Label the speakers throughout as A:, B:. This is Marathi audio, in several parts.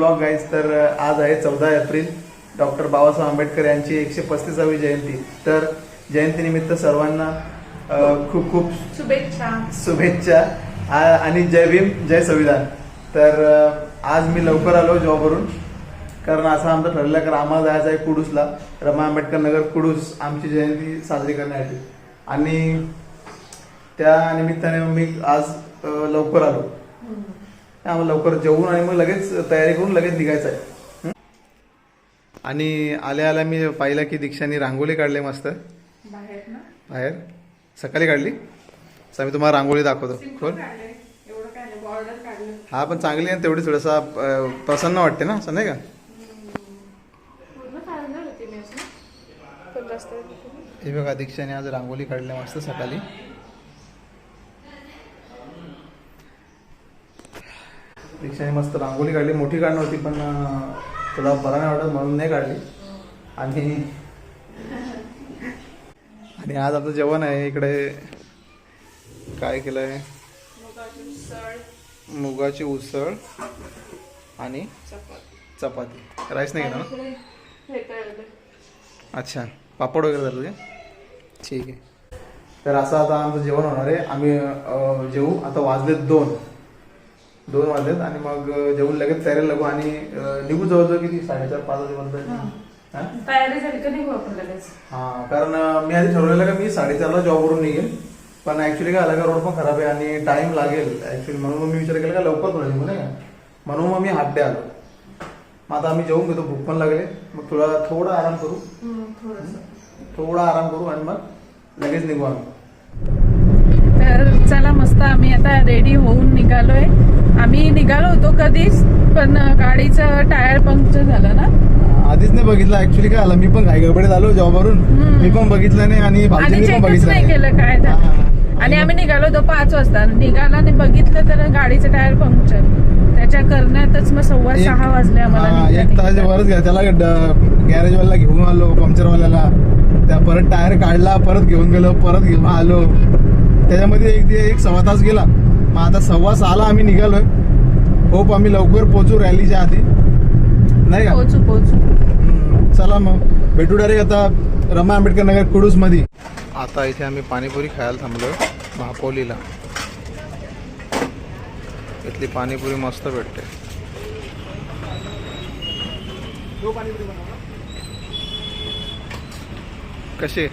A: Blog guys. तर आज आहे 14 एप्रिल, डॉक्टर बाबासाहेब आंबेडकर यांची 135वी जयंती. तर जयंतीनिमित्त सर्वांना खूप खूप शुभेच्छा आणि जय भीम जय संविधान. तर आज मी लवकर आलो जॉबवरून, कारण असं आमचं ठरलं की आम्हाला जायचं आहे कुडूसला, रमा आंबेडकर नगर कुडूस, आमची जयंती साजरी करण्यासाठी. आणि त्या निमित्ताने मी आज लवकर आलो. आम्हाला लवकर जेवून आणि मग लगेच तयारी करून लगेच निघायचं आहे. आणि आल्या आल्या मी पाहिलं की दीक्षाने रांगोळी काढली मस्त बाहेर. सकाळी काढली. तर मी तुम्हाला रांगोळी दाखवतो. कोण? हा पण चांगली आहे तेवढी, थोडंसा प्रसन्न वाटते ना, असं नाही का? हे बघा दीक्षाने आज रांगोळी काढली मस्त सकाळी. दीक्षाने मस्त रांगोळी काढली. मोठी काढणार होती पण तुला बरा नाही वाटत म्हणून नाही काढली. आणि आज आपलं जेवण आहे. इकडे काय केलं आहे? मुगाची उसळ आणि चपाती. राईस नाही घेणार ना? अच्छा, पापड वगैरे झालं ते. ठीक आहे. तर असं आता आमचं जेवण होणार आहे. आम्ही जेवू. आता वाजलेत 2 वाजलेत आणि मग जेवून लगेच तयारी लागू आणि निघू. जवळजवळ किती 4:30-5 वाजेपर्यंत
B: तयारी झाली का निघू आपण लगेच.
A: हा, कारण मी आधी ठरवलेलं का मी 4:30ला जॉबवरून निघेल, पण ऍक्च्युली काय आला का रोड पण खराब आहे आणि टाइम लागेल ऍक्च्युली. म्हणून मग मी विचार केला का लवकर थोडं निघू, नाही का? म्हणून मग मी हाफ डे आलो. मग आता आम्ही जेवून घेतो, भूक पण लागले. मग थोडा आराम करू, थोडा आराम करू आणि मग लगेच निघू आम्ही.
B: तर चला मस्त आम्ही आता रेडी होऊन निघालोय. आम्ही निघालो होतो कधीच, पण गाडीचं टायर पंक्चर झालं ना.
A: आधीच नाही बघितलं ऍक्च्युली. काय आलं, मी पण घाई गडबडीत आलो जॉबवरून. मी पण बघितलं नाही आणि भाऊजींनी पण बघितलं
B: नाही केलं काय झालं. आणि आम्ही निघालो होतो 5 वाजता. निघाला आणि बघितलं तर गाडीचं टायर पंक्चर. त्याच्या करण्यातच मग 6:15 वाजले आम्हाला.
A: 1 तास वरच घ्या. त्याला गॅरेजवाल्याला घेऊन आलो, पंक्चरवाल्याला. त्या परत टायर काढला, परत घेऊन गेलो, परत घेऊन आलो. त्याच्यामध्ये 1-1.25 तास गेला. मग आता 6:15ला आम्ही निघालोय. होप आम्ही लवकर पोहोचू रॅलीच्या आधी, नाही का?
B: पोहोचू.
A: चला मग भेटू डायरेक्ट आता रमा आंबेडकर नगर कुडूस मध्ये. आता इथे आम्ही पाणीपुरी खायला थांबलोय महापोलीला. इथली पाणीपुरी मस्त भेटते. कशी?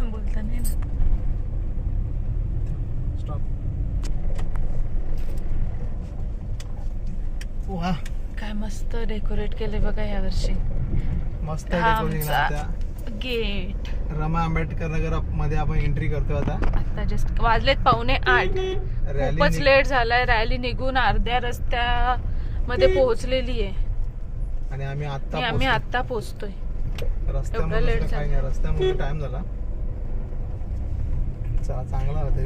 B: बोलता नाही ना. काय मस्त डेकोरेट केले बघा या वर्षी.
A: मस्त
B: गेट.
A: रमा आंबेडकर नगर मध्ये आपण एंट्री करतो आता
B: जस्ट वाजलेत 7:45. खूपच लेट झालाय. रॅली निघून अर्ध्या रस्त्यामध्ये पोहोचलेली आहे
A: आणि आम्ही
B: आता पोहोचतोय.
A: रस्त्यामध्ये टाइम झाला. चला चांगला होता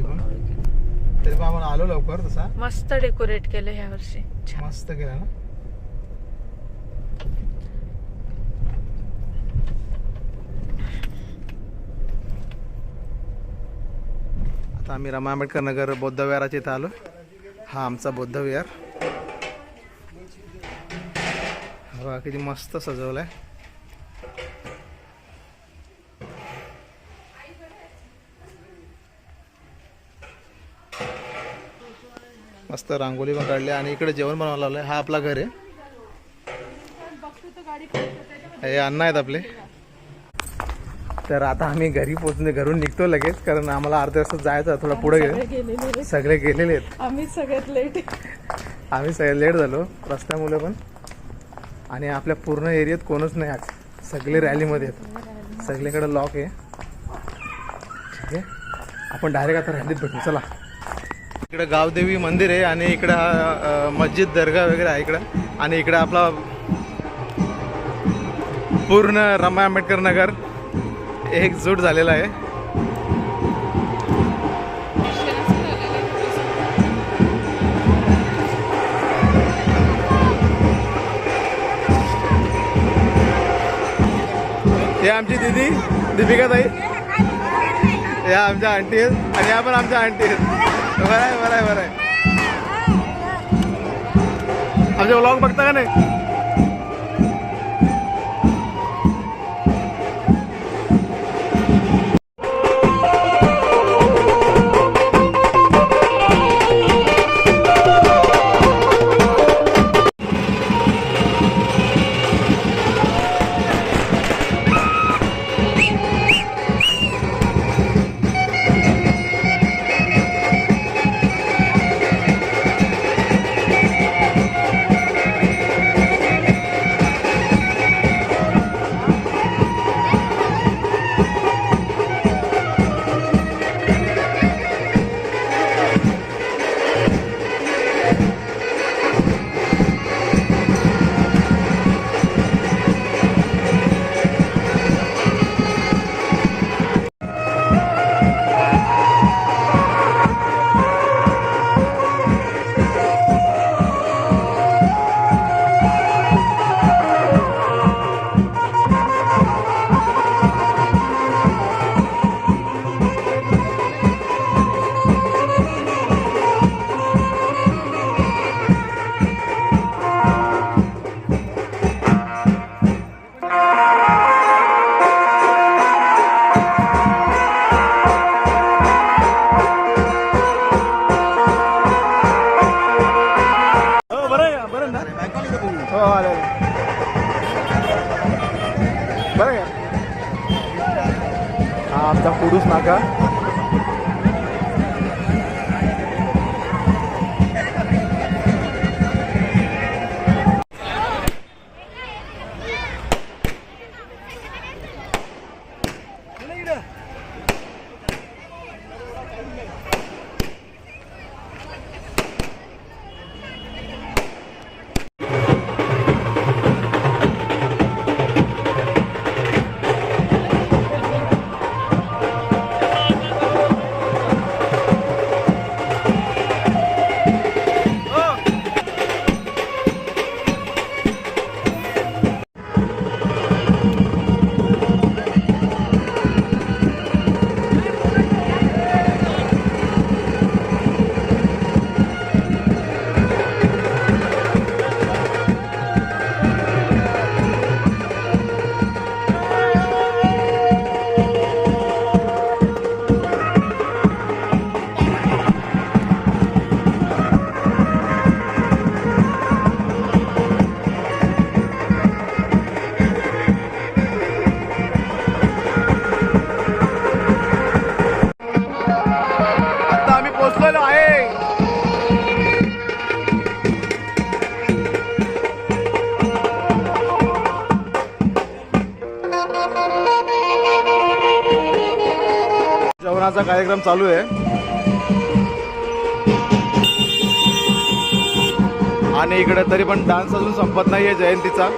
A: तरी पण आपण आलो लवकर. तसा
B: मस्त डेकोरेट केलं ह्या वर्षी.
A: मस्त केलं ना. आता आम्ही रमा आंबेडकर नगर बौद्ध विहाराच्या इथं आलो. हा आमचा बौद्ध विहार. बघा किती मस्त सजवलाय. मस्त रांगोळी पण काढली आणि इकडे जेवण बनवायला लावलंय. हा आपला घर आहे. हे अण्णा आहेत आपले. तर आता आम्ही घरून निघतो लगेच, कारण आम्हाला अर्ध्या तासात जायचं. थोडा पुढे गेले. सगळे गेलेले आहेत.
B: आम्ही सगळ्यात लेट.
A: आम्ही सगळे लेट झालो रस्त्यामुळे पण. आणि आपल्या पूर्ण एरियात कोणच नाही आज. सगळे रॅलीमध्ये आहेत. सगळीकडे लॉक आहे. ठीक आहे, आपण डायरेक्ट आता रॅलीत भेटू. चला. इकडे गावदेवी मंदिर आहे आणि इकडं मस्जिद दर्गा वगैरे आहे इकडं. आणि इकडं आपला पूर्ण रमा आंबेडकर नगर एकजूट झालेला आहे. हे आमची दीदी दीपिका ताई, या आमच्या आंटी आहेत आणि या पण आमच्या आंटी आहेत. बरं आहे. माझे व्लॉग बघता का नाही? बरं का? हा आमचा कुडूस नाका. जेवणाचा कार्यक्रम चालू आहे आणि इकडे तरी पण डान्स अजून संपत नाहीये जयंतीचा.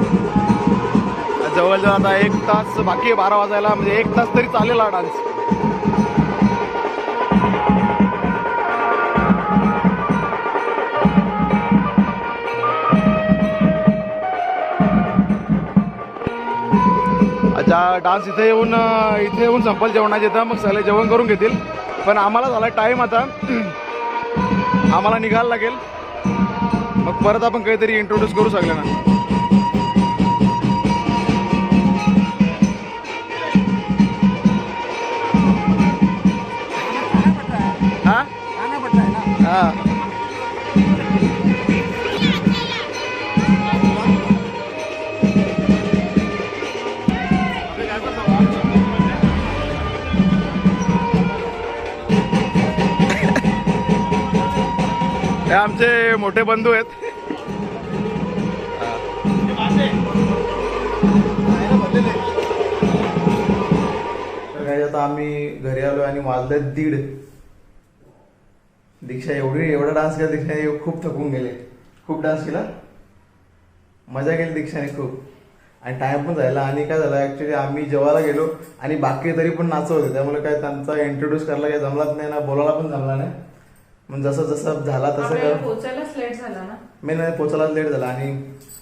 A: जवळजवळ आता 1 तास बाकी आहे 12 वाजायला, म्हणजे 1 तास तरी चालेल हा डान्स. डान्स इथे येऊन संपल जेवणाचे तर मग सगळे जेवण करून घेतील. पण आम्हाला झाला टाइम, आता आम्हाला निघायला लागेल. मग परत आपण काहीतरी इंट्रोड्यूस करू सगळ्यांना. हा हा हे आमचे मोठे बंधू आहेत. तर आता आम्ही घरी आलो आणि वाजले 1:30. दीक्षा एवढा डान्स केला. दीक्षाने खूप थकून गेले. खूप डान्स केला, मजा केली दीक्षाने खूप. आणि टाइम पण झाला. आणि काय झालं ऍक्च्युली आम्ही जेवायला गेलो आणि बाकी तरी पण नाचत होते, त्यामुळे काय त्यांचा इंट्रोड्यूस करायला काही जमलाच नाही ना, बोलायला पण जमला नाही. मग जसं जसं झाला तसं
B: पोचायलाच लेट झाला ना.
A: मी नाही पोचायलाच लेट झाला. आणि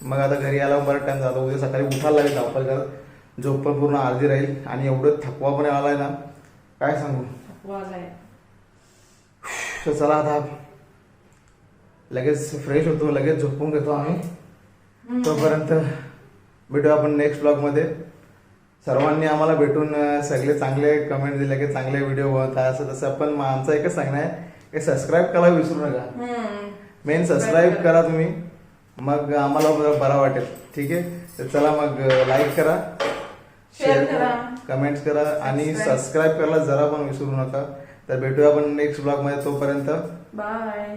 A: मग आता घरी आला बराच टाइम झाला. उद्या सकाळी उठायला लागेल धावपळ करत. झोप पण पूर्ण अर्धी राहील आणि एवढं थकवा पण आलाय ना काय सांगू. तर चला आता लगेच फ्रेश होतो, लगेच झोपून घेतो आम्ही. तोपर्यंत भेटू आपण नेक्स्ट ब्लॉग मध्ये. सर्वांनी आम्हाला भेटून सगळे चांगले कमेंट दिले की चांगले व्हिडिओ बनवत आहे असं तसं. पण आमचं एकच सांगणं आहे की सबस्क्राईब करायला विसरू नका. मेन सबस्क्राईब करा तुम्ही, मग आम्हाला बरा वाटेल. ठीक आहे, तर चला मग लाईक करा, शेअर करा, कमेंट्स करा आणि सबस्क्राईब करायला जरा पण विसरू नका. तर भेटूया आपण नेक्स्ट ब्लॉग मध्ये. तोपर्यंत
B: बाय.